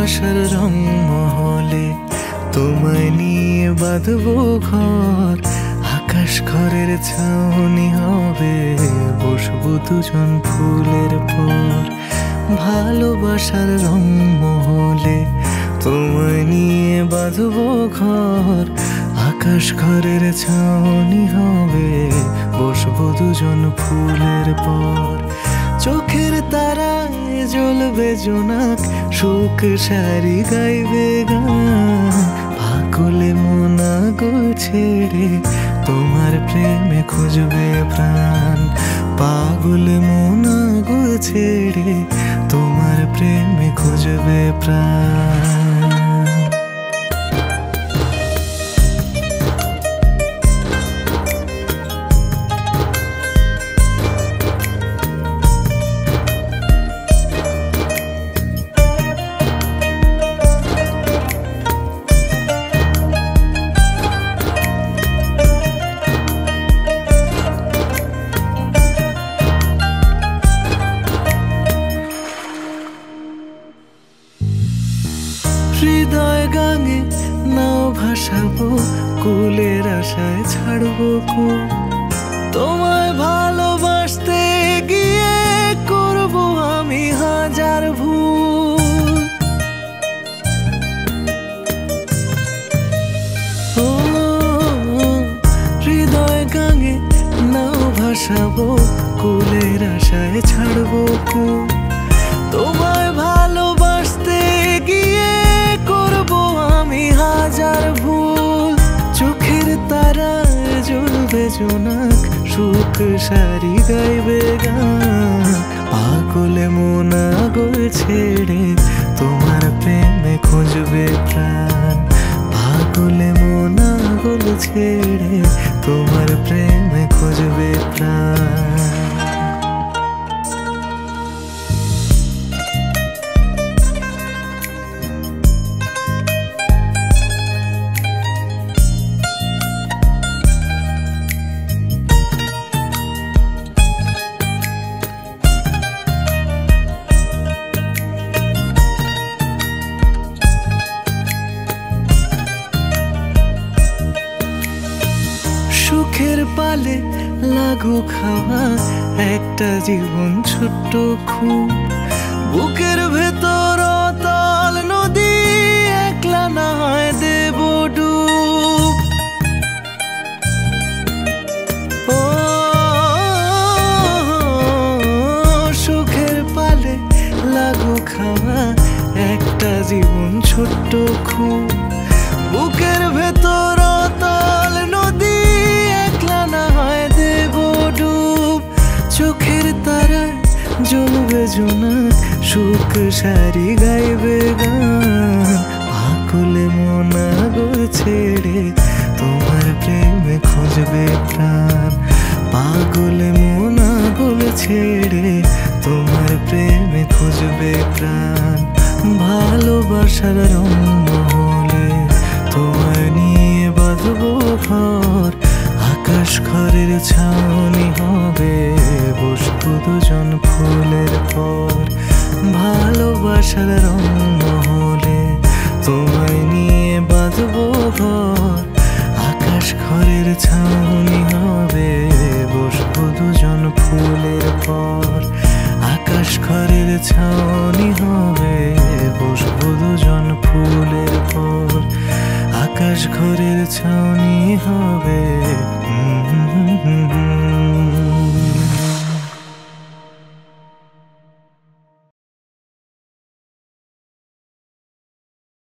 ভালোবাসার রং মহলে তোমায় নিয়ে বাঁধবো ঘর। আকাশ ঘরের ছাউনি হবে, বসবো দুজন ফুলের পর। ভালোবাসার রং মহলে তোমায় নিয়ে বাঁধবো ঘর। আকাশ ঘরের ছাউনি হবে, বসবো দুজন ফুলের পর। চোখের তারায় জ্বলবে জোনাক, শোক সারি গাইবে গান। পাগলে মনা গো ছেড়ে তোমার প্রেমে খুঁজবে প্রাণ। পাগলে মনা গো ছেড়ে তোমার প্রেমে খুঁজবে প্রাণ। হৃদয় গাঙে নাও ভাসাবো, কুলের আশায় ছাড়বো কুল। তোমায় ভালোবাসতে গিয়ে করবো আমি হাজার ভুল। ও হৃদয় গাঙে নাও ভাসাবো, কুলের আশায় ছাড়বো কুল। তোমায় ভালোবাসতে গিয়ে করবো আমি হাজার ভুল। চোখের তারায় জ্বলবে জোনাক, সুখ সারি গাইবে গান। পাগলে মনা গো ছেড়ে তোমার প্রেমে খুঁজবে প্রাণ। পাগলে মনা গো ছেড়ে তোমার প্রেমে খুঁজবে প্রাণ। সুখের পালে লাগু খাওয়া একটা জীবন ছোট্ট খুব। বুকের ভেতর অতল নদী, একলা না হয় দেব ডুব। ও সুখের পালে লাগু খাওয়া একটা জীবন ছোট্ট খুব। বুকের ভেতর অতল নদী, একলা না হয় দেব ডুব। চোখের তারায় জ্বলবে জোনাক, সুখ সারি গাইবে গান। পাগলে মনা গো ছেড়ে তোমার প্রেমে খুঁজবে প্রাণ। পাগলে মনা গো ছেড়ে তোমার প্রেমে খুঁজবে প্রাণ। ভালোবাসার রং মহলে তোমায় নিয়ে বাঁধবো ঘর। আকাশ ঘরের ছাউনি হবে, বসবো দুজন ফুলের পর। ভালোবাসার রং মহলে তোমায় নিয়ে বাঁধবো ঘর। আকাশ ঘরের ছাউনি হবে, বসবো দুজন ফুলের পর। আকাশ ঘরের ছাউনি হবে, বসবো দুজন ফুলের পর। আকাশ ঘরের ছাউনি হবে।